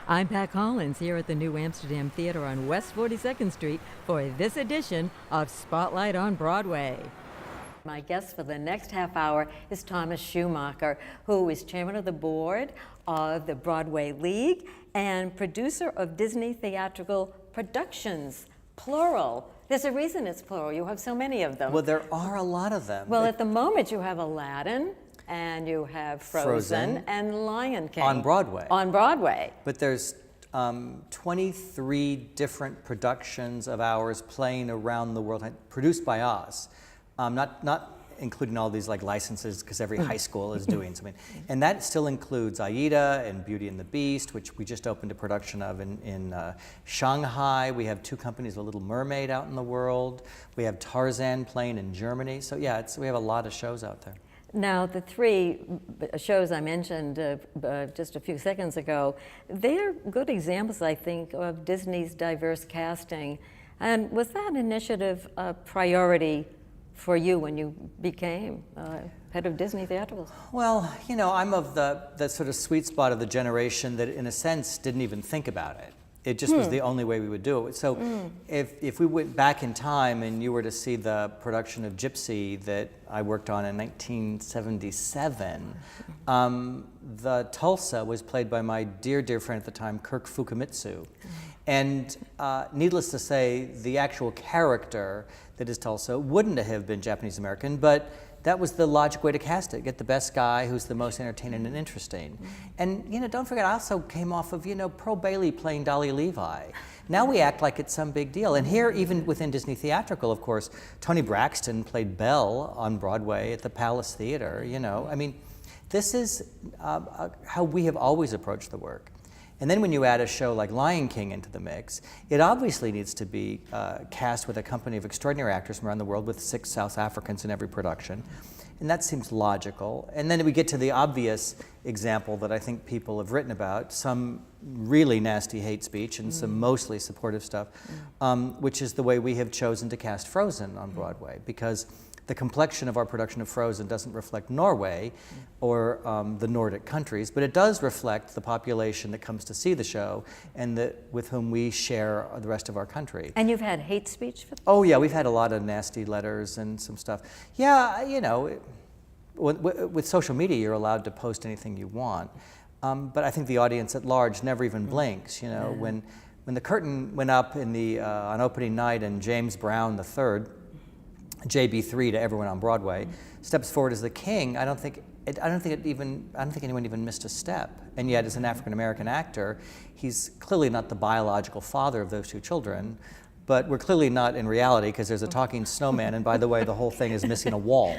I'm Pat Collins here at the new Amsterdam Theatre on West 42nd Street for this edition of Spotlight on Broadway. My guest for the next half hour is Thomas Schumacher, who is chairman of the board of the Broadway League and producer of Disney Theatrical Productions, plural. There's a reason it's plural. You have so many of them. Well, there are a lot of them. Well, at the moment you have Aladdin, and you have Frozen and Lion King. On Broadway. On Broadway. But there's 23 different productions of ours playing around the world, produced by us. Not including all these like licenses, because every high school is doing something. And that still includes Aida and Beauty and the Beast, which we just opened a production of in Shanghai. We have two companies, A Little Mermaid out in the world. We have Tarzan playing in Germany. So yeah, we have a lot of shows out there. Now, the three shows I mentioned just a few seconds ago, they're good examples, I think, of Disney's diverse casting. And was that initiative a priority for you when you became head of Disney Theatricals? Well, you know, I'm of the sort of sweet spot of the generation that, in a sense, didn't even think about it. It just was the only way we would do it. So if we went back in time and you were to see the production of Gypsy that I worked on in 1977, the Tulsa was played by my dear, dear friend at the time, Kirk Fukamitsu. And needless to say, the actual character that is Tulsa wouldn't have been Japanese American, but that was the logic way to cast it. Get the best guy who's the most entertaining and interesting. And, you know, don't forget, I also came off of, you know, Pearl Bailey playing Dolly Levi. Now we act like it's some big deal. And here, even within Disney Theatrical, of course, Toni Braxton played Belle on Broadway at the Palace Theater, you know. I mean, this is how we have always approached the work. And then when you add a show like Lion King into the mix, it obviously needs to be cast with a company of extraordinary actors from around the world, with 6 South Africans in every production. And that seems logical. And then we get to the obvious example that I think people have written about, some really nasty hate speech and some mostly supportive stuff, which is the way we have chosen to cast Frozen on Broadway, because the complexion of our production of Frozen doesn't reflect Norway or the Nordic countries, but it does reflect the population that comes to see the show and with whom we share the rest of our country. And you've had hate speech for this? Oh yeah, we've had a lot of nasty letters and some stuff. Yeah, you know, with social media, you're allowed to post anything you want, but I think the audience at large never even blinks. You know, when the curtain went up on opening night and James Brown III, JB3 to everyone on Broadway, steps forward as the king, I don't think anyone even missed a step. And yet, as an African American actor, he's clearly not the biological father of those two children, but we're clearly not in reality, because there's a talking snowman, and by the way, the whole thing is missing a wall.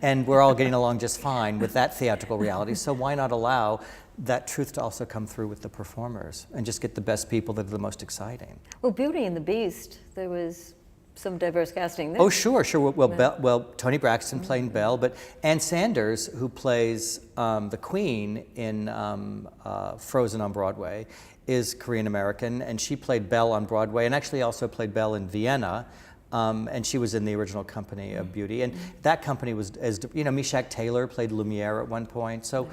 And we're all getting along just fine with that theatrical reality, so why not allow that truth to also come through with the performers and just get the best people that are the most exciting? Well, Beauty and the Beast, there was some diverse casting there. Oh, sure. Well, Toni Braxton playing Belle, but Ann Sanders, who plays the Queen in Frozen on Broadway, is Korean American, and she played Belle on Broadway, and actually also played Belle in Vienna, and she was in the original company of Beauty. And that company was, you know, Meshach Taylor played Lumiere at one point. So,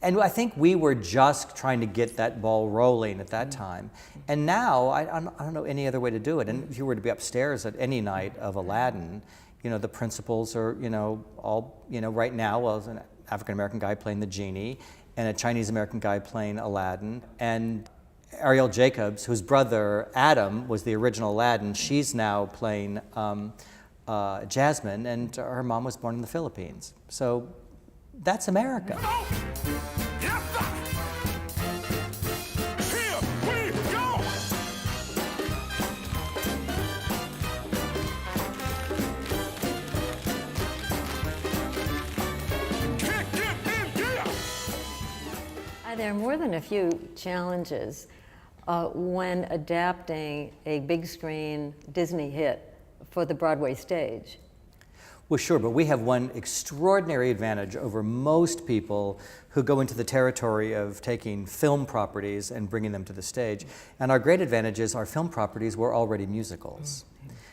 and I think we were just trying to get that ball rolling at that time. And now, I don't know any other way to do it. And if you were to be upstairs at any night of Aladdin, you know, the principals are, you know, all, you know, right now, well, there's an African-American guy playing the genie, and a Chinese-American guy playing Aladdin. And Ariel Jacobs, whose brother Adam was the original Aladdin, she's now playing Jasmine, and her mom was born in the Philippines. So that's America. There are more than a few challenges when adapting a big screen Disney hit for the Broadway stage. Well, sure, but we have one extraordinary advantage over most people who go into the territory of taking film properties and bringing them to the stage. And our great advantage is our film properties were already musicals.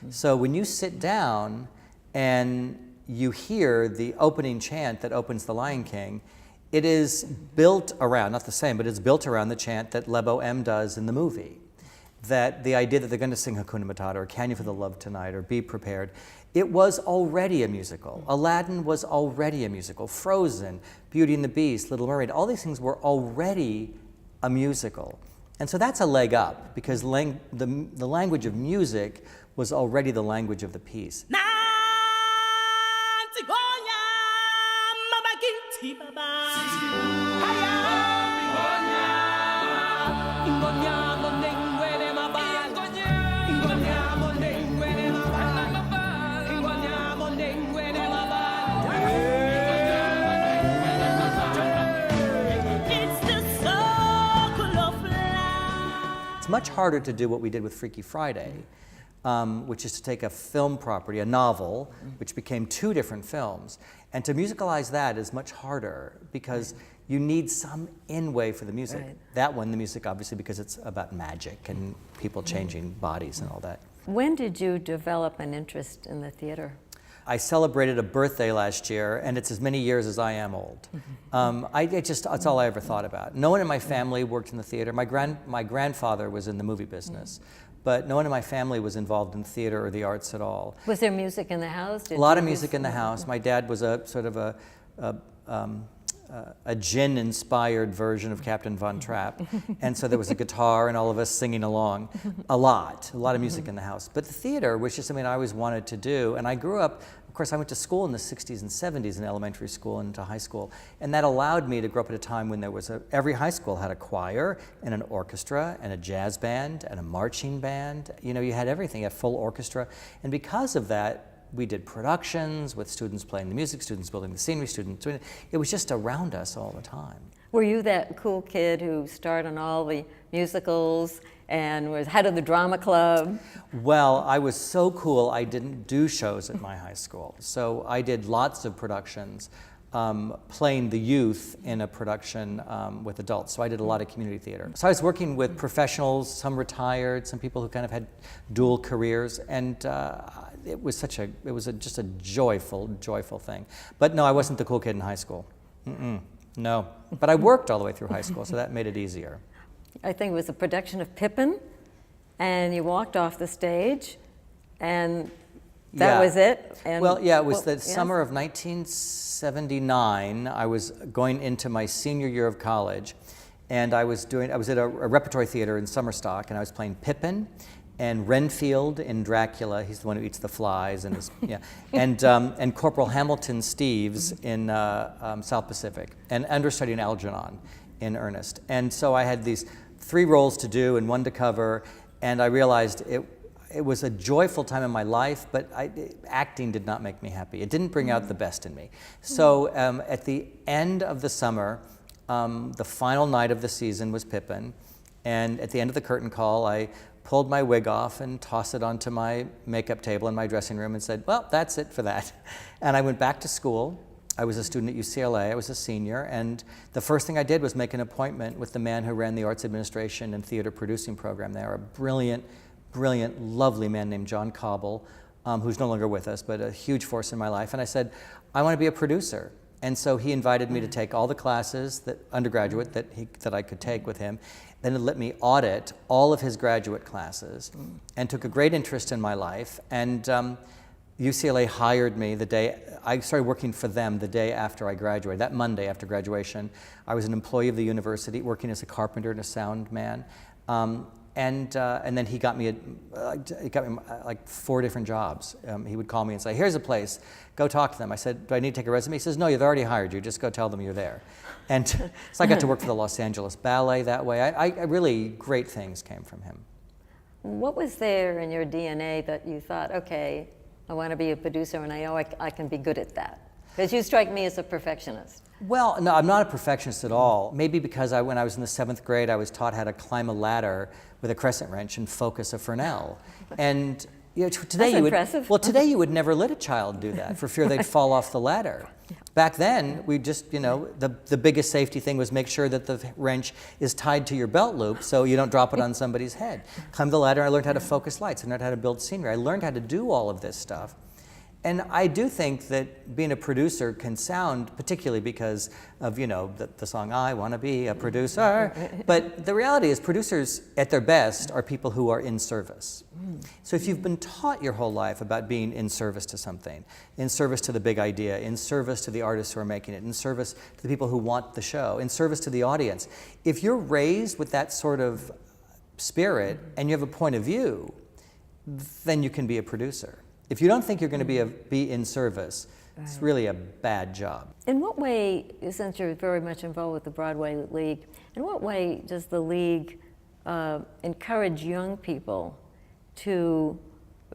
So when you sit down and you hear the opening chant that opens The Lion King, It is built around, not the same, but it's built around the chant that Lebo M does in the movie. That the idea that they're going to sing Hakuna Matata or Can You Feel the Love Tonight or Be Prepared, it was already a musical. Aladdin was already a musical. Frozen, Beauty and the Beast, Little Mermaid, all these things were already a musical. And so that's a leg up because the language of music was already the language of the piece. It's much harder to do what we did with Freaky Friday, which is to take a film property, a novel, which became 2 different films, and to musicalize that is much harder because you need some in-way for the music. Right. That one, the music, obviously, because it's about magic and people changing bodies and all that. When did you develop an interest in the theater? I celebrated a birthday last year, and it's as many years as I am old. It's all I ever thought about. No one in my family worked in the theater. My grandfather was in the movie business, but no one in my family was involved in theater or the arts at all. Was there music in the house? A lot of music in the house. My dad was a sort of a gin-inspired version of Captain Von Trapp, and so there was a guitar and all of us singing along. A lot of music in the house. But the theater was just something I always wanted to do, and I grew up, of course I went to school in the 60s and 70s in elementary school and into high school, and that allowed me to grow up at a time when there was every high school had a choir and an orchestra and a jazz band and a marching band. You know, you had everything, you had full orchestra, and because of that, we did productions with students playing the music, students building the scenery, it was just around us all the time. Were you that cool kid who starred in all the musicals and was head of the drama club? Well, I was so cool, I didn't do shows at my high school. So I did lots of productions, playing the youth in a production with adults. So I did a lot of community theater. So I was working with professionals, some retired, some people who kind of had dual careers, and it was just a joyful thing. But no, I wasn't the cool kid in high school. No, but I worked all the way through high school, so that made it easier. I think it was a production of Pippin, and you walked off the stage, and that was it. And well, yeah, it was the summer of 1979. I was going into my senior year of college, and I was at a repertory theater in Summerstock, and I was playing Pippin and Renfield in Dracula. He's the one who eats the flies, and and Corporal Hamilton Steves in South Pacific, and understudy in Algernon in Ernest. And so I had these 3 roles to do and 1 to cover, and I realized it was a joyful time in my life, but acting did not make me happy. It didn't bring out the best in me. So at the end of the summer, the final night of the season was Pippin, and at the end of the curtain call, I pulled my wig off and tossed it onto my makeup table in my dressing room and said, well, that's it for that. And I went back to school. I was a student at UCLA, I was a senior, and the first thing I did was make an appointment with the man who ran the arts administration and theater producing program there, a brilliant, lovely man named John Cobble, who's no longer with us, but a huge force in my life. And I said, I want to be a producer. And so he invited me to take all the classes, undergraduate, that I could take with him. Then he let me audit all of his graduate classes and took a great interest in my life. And UCLA hired me the day, I started working for them the day after I graduated. That Monday after graduation, I was an employee of the university, working as a carpenter and a sound man. And then he got me like 4 different jobs. He would call me and say, here's a place, go talk to them. I said, do I need to take a resume? He says, no, they've already hired you, just go tell them you're there. And so I got to work for the Los Angeles Ballet that way. I really, great things came from him. What was there in your DNA that you thought, okay, I want to be a producer and I know I can be good at that? Because you strike me as a perfectionist. Well, no, I'm not a perfectionist at all. Maybe because when I was in the 7th grade, I was taught how to climb a ladder with a crescent wrench and focus a Fresnel. And today today you would never let a child do that for fear they'd fall off the ladder. Yeah. Back then, we just, the biggest safety thing was make sure that the wrench is tied to your belt loop so you don't drop it on somebody's head. Climb the ladder, I learned how to focus lights, I learned how to build scenery, I learned how to do all of this stuff. And I do think that being a producer can sound, particularly because of, you know, the song, I Want to Be a Producer, but the reality is producers at their best are people who are in service. So if you've been taught your whole life about being in service to something, in service to the big idea, in service to the artists who are making it, in service to the people who want the show, in service to the audience, if you're raised with that sort of spirit and you have a point of view, then you can be a producer. If you don't think you're going to be in service, it's really a bad job. In what way, since you're very much involved with the Broadway League, in what way does the League encourage young people to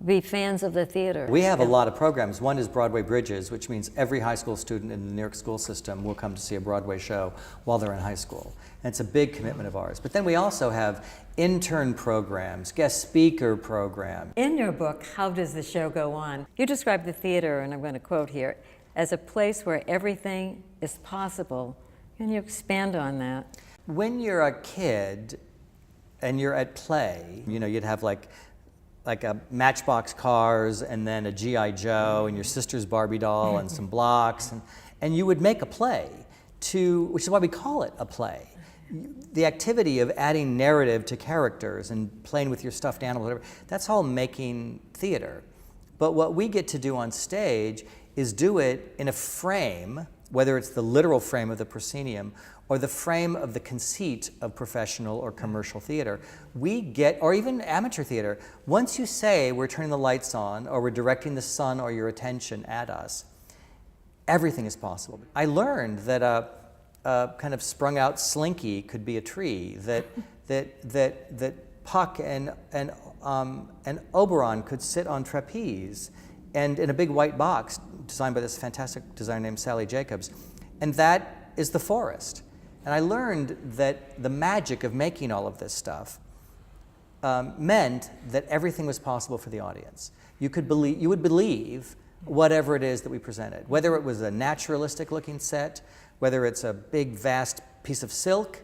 be fans of the theater? We have a lot of programs. One is Broadway Bridges, which means every high school student in the New York school system will come to see a Broadway show while they're in high school. And it's a big commitment of ours. But then we also have intern programs, guest speaker programs. In your book, How Does the Show Go On? You describe the theater, and I'm going to quote here, as a place where everything is possible. Can you expand on that? When you're a kid and you're at play, you know, you'd have like a Matchbox cars and then a G.I. Joe and your sister's Barbie doll and some blocks, and you would make a play, which is why we call it a play. The activity of adding narrative to characters and playing with your stuffed animal, whatever, that's all making theater. But what we get to do on stage is do it in a frame, whether it's the literal frame of the proscenium or the frame of the conceit of professional or commercial theater. We get, or even amateur theater, once you say we're turning the lights on or we're directing the sun or your attention at us, everything is possible. I learned that a kind of sprung out slinky could be a tree, that Puck and Oberon could sit on trapeze and in a big white box designed by this fantastic designer named Sally Jacobs. And that is the forest. And I learned that the magic of making all of this stuff meant that everything was possible for the audience. You would believe whatever it is that we presented, whether it was a naturalistic looking set, whether it's a big, vast piece of silk,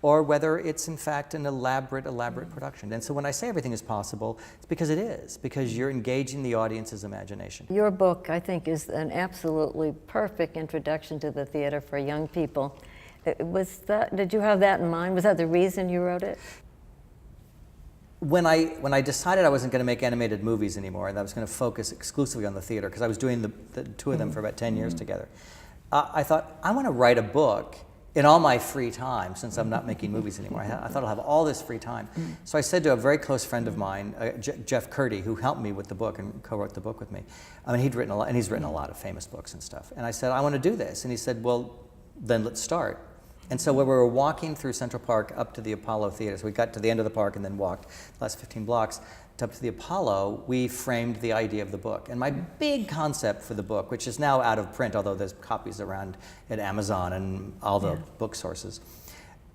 or whether it's in fact an elaborate production. And so when I say everything is possible, it's because it is, because you're engaging the audience's imagination. Your book, I think, is an absolutely perfect introduction to the theater for young people. Did you have that in mind? Was that the reason you wrote it? When I decided I wasn't going to make animated movies anymore, and I was going to focus exclusively on the theater, because I was doing the two of them for about 10 years together, I thought, I want to write a book in all my free time, since I'm not making movies anymore. I thought I'll have all this free time. So I said to a very close friend of mine, Jeff Curdy, who helped me with the book and co-wrote the book with me. I mean, he'd written a lot, and he's written a lot of famous books and stuff. And I said, I want to do this. And he said, well, then let's start. And so when we were walking through Central Park up to the Apollo Theater, so we got to the end of the park and then walked the last 15 blocks up to the Apollo, we framed the idea of the book. And my big concept for the book, which is now out of print, although there's copies around at Amazon and all the book sources,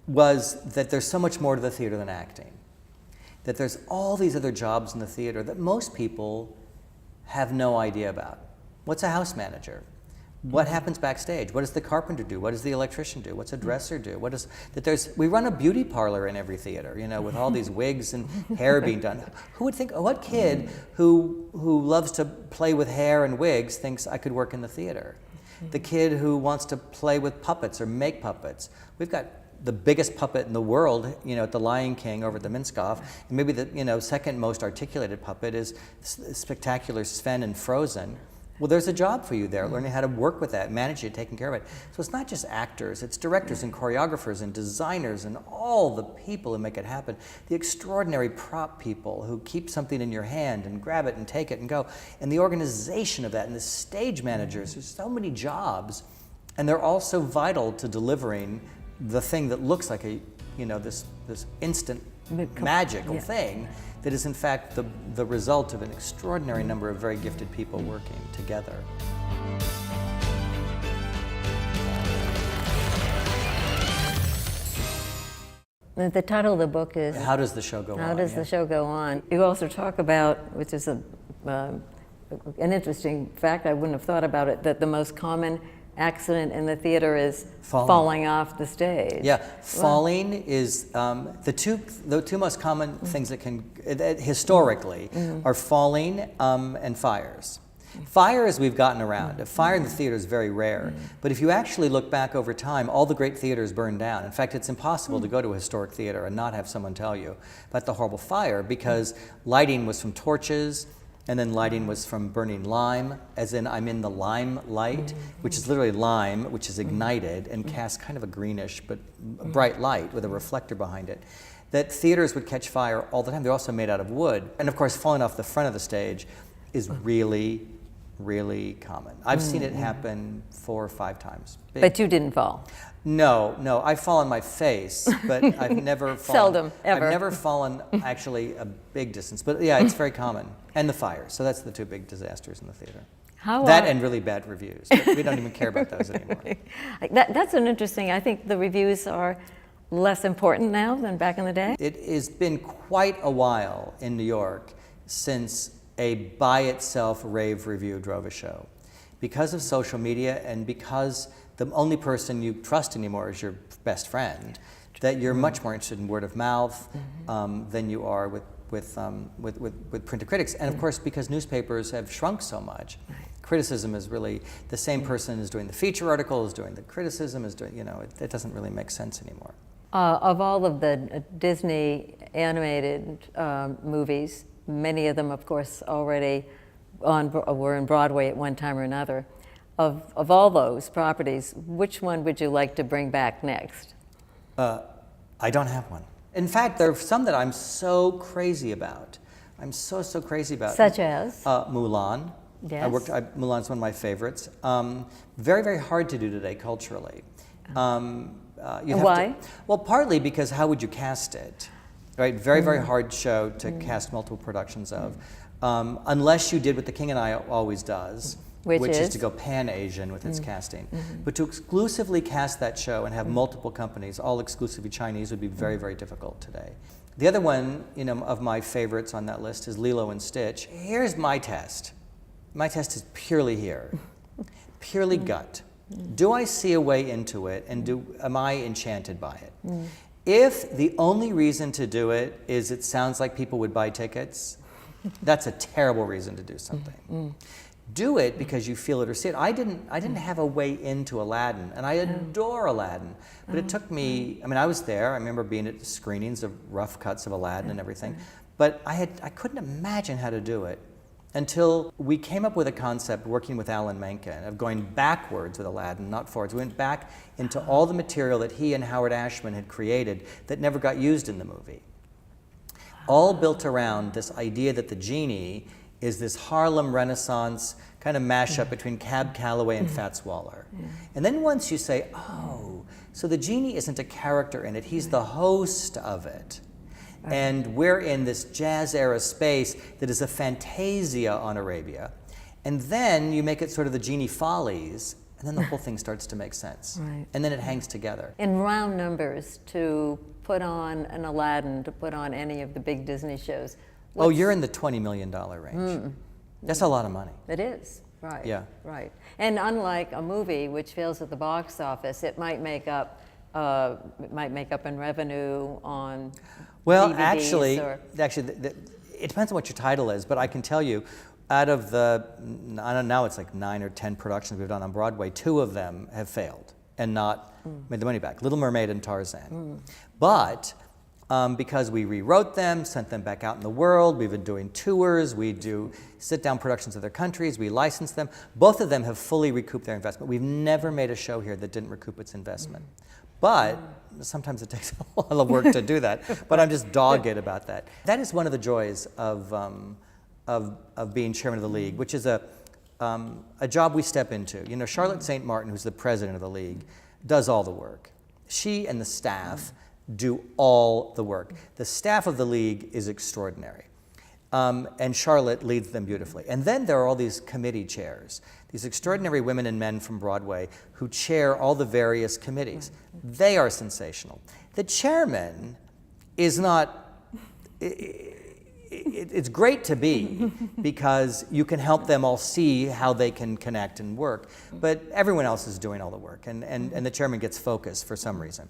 was that there's so much more to the theater than acting. That there's all these other jobs in the theater that most people have no idea about. What's a house manager? What happens backstage? What does the carpenter do? What does the electrician do? What's a dresser do? We run a beauty parlor in every theater, you know, with all these wigs and hair being done. Who would think, what kid who loves to play with hair and wigs thinks I could work in the theater? The kid who wants to play with puppets or make puppets. We've got the biggest puppet in the world, you know, at the Lion King over at the Minskoff, and maybe the, you know, second most articulated puppet is spectacular Sven in Frozen. Well, there's a job for you there, learning how to work with that, manage it, taking care of it. So it's not just actors, it's directors and choreographers and designers and all the people who make it happen. The extraordinary prop people who keep something in your hand and grab it and take it and go. And the organization of that, and the stage managers, there's so many jobs. And they're all so vital to delivering the thing that looks like a, you know, this instant magical thing that is in fact the result of an extraordinary number of very gifted people working together. The title of the book is How Does the Show Go On? How Does the Show Go On? You also talk about, which is an interesting fact, I wouldn't have thought about it, that the most common accident in the theater is falling off the stage. Yeah, falling is the two most common things that can historically are falling and fires. Fire, as we've gotten around. Fire in the theater is very rare. But if you actually look back over time, all the great theaters burned down. In fact, it's impossible to go to a historic theater and not have someone tell you about the horrible fire, because lighting was from torches, and then lighting was from burning lime, as in I'm in the lime light, which is literally lime, which is ignited and casts kind of a greenish but bright light with a reflector behind it. That theaters would catch fire all the time. They're also made out of wood. And of course, falling off the front of the stage is really, really common. I've seen it happen 4 or 5 times. But you didn't fall? No, I fall on my face, but I've never fallen. Seldom, ever. I've never fallen actually a big distance, but yeah, it's very common. And the fire, so that's the 2 big disasters in the theater. That and really bad reviews, but we don't even care about those anymore. That's an interesting, I think the reviews are less important now than back in the day? It has been quite a while in New York since a by-itself rave review drove a show. Because of social media and because the only person you trust anymore is your best friend, that you're much more interested in word of mouth than you are with printed critics. And of course, because newspapers have shrunk so much, criticism is really, the same person is doing the feature article, is doing the criticism, is doing, it doesn't really make sense anymore. Of all of the Disney animated movies, many of them, of course, already were in Broadway at one time or another. Of all those properties, which one would you like to bring back next? I don't have one. In fact, there are some that I'm so crazy about. I'm so crazy about. Such as? Mulan. Yes. Mulan's one of my favorites. Very, very hard to do today culturally. Why? Well, partly because how would you cast it? Right, very, very hard show to cast multiple productions of. Unless you did what The King and I always does, which is to go pan-Asian with its casting. But to exclusively cast that show and have multiple companies, all exclusively Chinese, would be very, very difficult today. The other one, of my favorites on that list is Lilo and Stitch. Here's my test. My test is purely here, purely gut. Do I see a way into it, and am I enchanted by it? If the only reason to do it is it sounds like people would buy tickets, that's a terrible reason to do something. Do it because you feel it or see it. I didn't have a way into Aladdin, and I adore Aladdin. But it took me, I was there. I remember being at screenings of rough cuts of Aladdin and everything. But I couldn't imagine how to do it until we came up with a concept working with Alan Menken of going backwards with Aladdin, not forwards. We went back into all the material that he and Howard Ashman had created that never got used in the movie. All built around this idea that the genie is this Harlem Renaissance kind of mashup between Cab Calloway and Fats Waller. And then once you say, oh, so the genie isn't a character in it, he's the host of it. And we're in this jazz era space that is a fantasia on Arabia. And then you make it sort of the genie follies, and then the whole thing starts to make sense. And then it hangs together. In round numbers, to put on an Aladdin, to put on any of the big Disney shows. Oh, you're in the $20 million range. That's a lot of money. It is, right. Yeah. Right. And unlike a movie which fails at the box office, it might make up in revenue on Well, DVDs actually, or... it depends on what your title is, but I can tell you, out of the, I don't know, it's like 9 or 10 productions we've done on Broadway, 2 of them have failed and not made the money back, Little Mermaid and Tarzan. But because we rewrote them, sent them back out in the world, we've been doing tours, we do sit-down productions of their countries, we license them, both of them have fully recouped their investment. We've never made a show here that didn't recoup its investment. But sometimes it takes a lot of work to do that, but I'm just dogged about that. That is one of the joys of being chairman of the league, which is a job we step into. Charlotte St. Martin, who's the president of the league, does all the work. She and the staff do all the work. The staff of the league is extraordinary. And Charlotte leads them beautifully. And then there are all these committee chairs, these extraordinary women and men from Broadway who chair all the various committees. They are sensational. The chairman is not, it's great to be because you can help them all see how they can connect and work, but everyone else is doing all the work, and the chairman gets focused for some reason.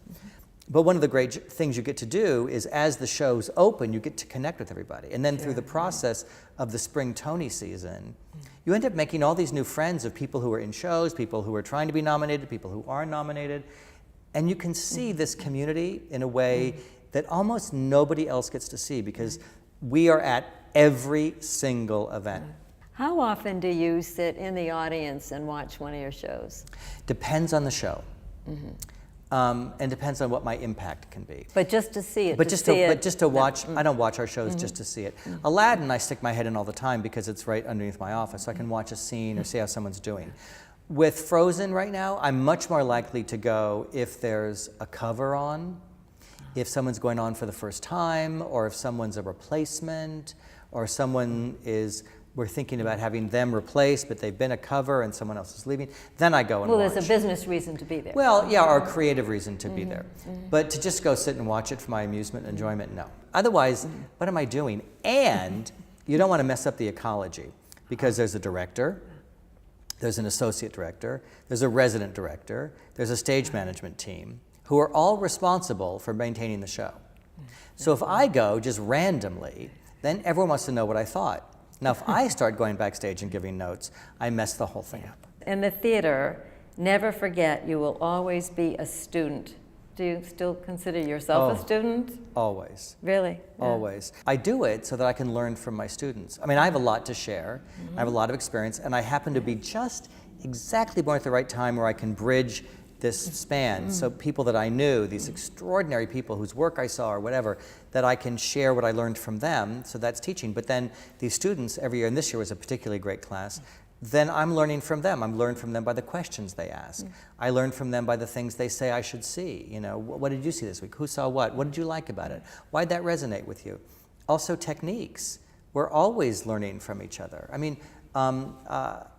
But one of the great things you get to do is, as the shows open, you get to connect with everybody. And then through the process of the spring Toni season, you end up making all these new friends of people who are in shows, people who are trying to be nominated, people who are nominated. And you can see this community in a way that almost nobody else gets to see, because we are at every single event. How often do you sit in the audience and watch one of your shows? Depends on the show. And depends on what my impact can be. But just to see it. But just to watch, I don't watch our shows just to see it. Aladdin, I stick my head in all the time because it's right underneath my office, so I can watch a scene or see how someone's doing. With Frozen right now, I'm much more likely to go if there's a cover on, if someone's going on for the first time, or if someone's a replacement, or someone is, we're thinking about having them replaced, but they've been a cover and someone else is leaving, then I go and watch. Well, there's a business reason to be there. Well, yeah, or a creative reason to be there. But to just go sit and watch it for my amusement and enjoyment, no. Otherwise, what am I doing? And you don't want to mess up the ecology, because there's a director, there's an associate director, there's a resident director, there's a stage management team, who are all responsible for maintaining the show. So if I go just randomly, then everyone wants to know what I thought. Now, if I start going backstage and giving notes, I mess the whole thing up. In the theater, never forget you will always be a student. Do you still consider yourself a student? Always. Really? Yeah. Always. I do it so that I can learn from my students. I mean, I have a lot to share. I have a lot of experience, and I happen to be just exactly born at the right time where I can bridge this span. So people that I knew, these extraordinary people whose work I saw or whatever, that I can share what I learned from them, so that's teaching. But then these students every year, and this year was a particularly great class, then I'm learning from them. I'm learning from them by the questions they ask. I learn from them by the things they say I should see. You know, what did you see this week? Who saw what? What did you like about it? Why'd that resonate with you? Also techniques. We're always learning from each other. I mean,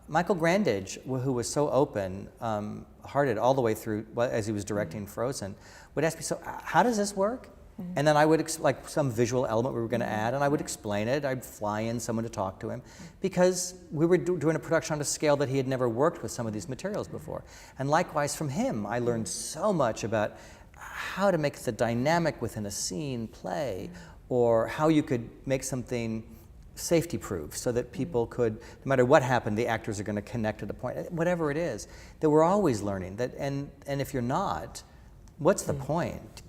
Michael Grandage, who was so open-hearted all the way through as he was directing Frozen, would ask me, so how does this work? And then I would, like some visual element we were going to add, and I would explain it. I'd fly in someone to talk to him, because we were doing a production on a scale that he had never worked with some of these materials before. And likewise from him, I learned so much about how to make the dynamic within a scene play, or how you could make something safety-proof so that people could, no matter what happened, the actors are going to connect at a point, whatever it is, that we're always learning. That, and if you're not, what's the point?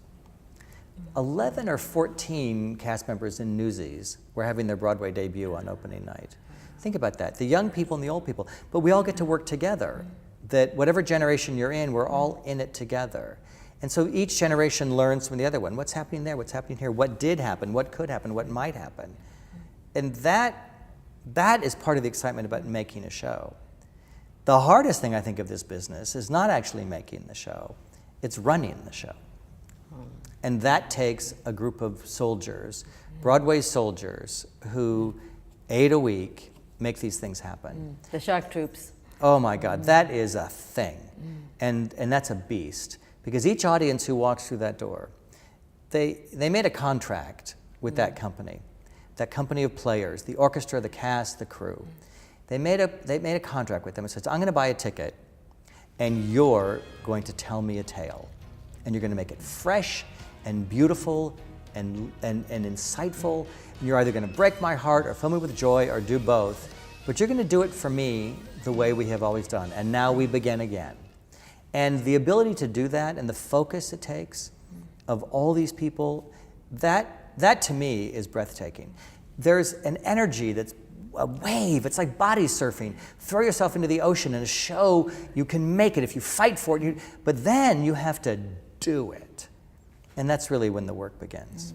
11 or 14 cast members in Newsies were having their Broadway debut on opening night. Think about that, the young people and the old people, but we all get to work together. That whatever generation you're in, we're all in it together. And so each generation learns from the other one. What's happening there? What's happening here? What did happen? What could happen? What might happen? And that is part of the excitement about making a show. The hardest thing I think of this business is not actually making the show, it's running the show. And that takes a group of soldiers, Broadway soldiers, who 8 a week make these things happen. The shock troops. Oh my God, that is a thing. And that's a beast. Because each audience who walks through that door, they made a contract with that company of players, the orchestra, the cast, the crew. They made a contract with them. It says, I'm going to buy a ticket, and you're going to tell me a tale. And you're going to make it fresh and beautiful and insightful. And you're either going to break my heart or fill me with joy or do both. But you're going to do it for me the way we have always done. And now we begin again. And the ability to do that and the focus it takes of all these people, that to me is breathtaking. There's an energy that's a wave. It's like body surfing. Throw yourself into the ocean in a show. You can make it if you fight for it. But then you have to do it. And that's really when the work begins.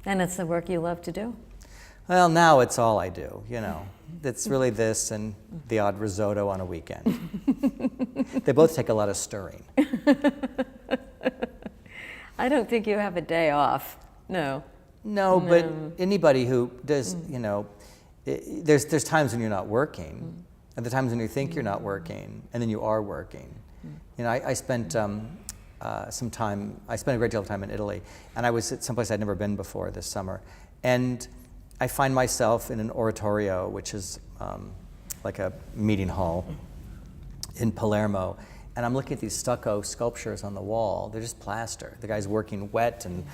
And it's the work you love to do? Well, now it's all I do, you know. It's really this and the odd risotto on a weekend. They both take a lot of stirring. I don't think you have a day off. No. No, but anybody who does, you know, there's times when you're not working, and the times when you think you're not working, and then you are working. You know, I spent I spent a great deal of time in Italy, and I was at someplace I'd never been before this summer. And I find myself in an oratorio, which is like a meeting hall in Palermo, And I'm looking at these stucco sculptures on the wall. They're just plaster. The guy's working wet and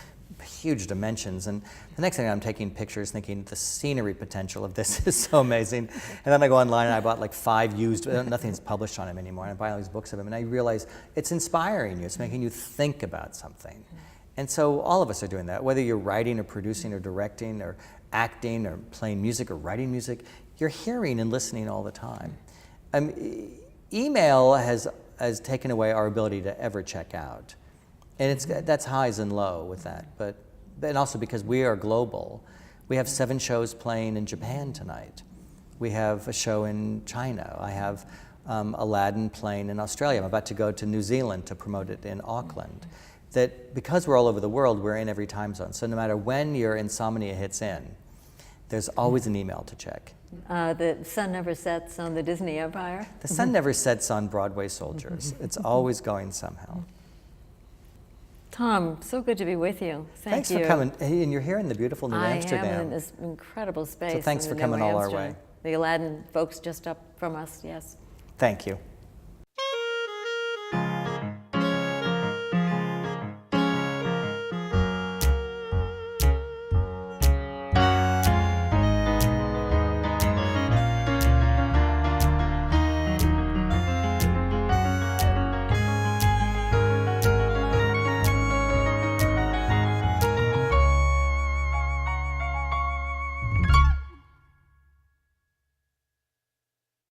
huge dimensions. And the next thing I'm taking pictures thinking the scenery potential of this is so amazing. And then I go online and I bought like 5 used, nothing's published on him anymore. And I buy all these books of him and I realize it's inspiring you. It's making you think about something. And so all of us are doing that, whether you're writing or producing or directing or acting or playing music or writing music, you're hearing and listening all the time. Email has taken away our ability to ever check out. And that's highs and low with that, and also because we are global. We have 7 shows playing in Japan tonight. We have a show in China. I have Aladdin playing in Australia. I'm about to go to New Zealand to promote it in Auckland. That because we're all over the world, we're in every time zone. So no matter when your insomnia hits in, there's always an email to check. The sun never sets on the Disney Empire. The sun never sets on Broadway soldiers. It's always going somehow. Tom, so good to be with you. Thanks for coming. Hey, and you're here in the beautiful New Amsterdam. I am in this incredible space. So thanks for coming all our way. The Aladdin folks just up from us, yes. Thank you.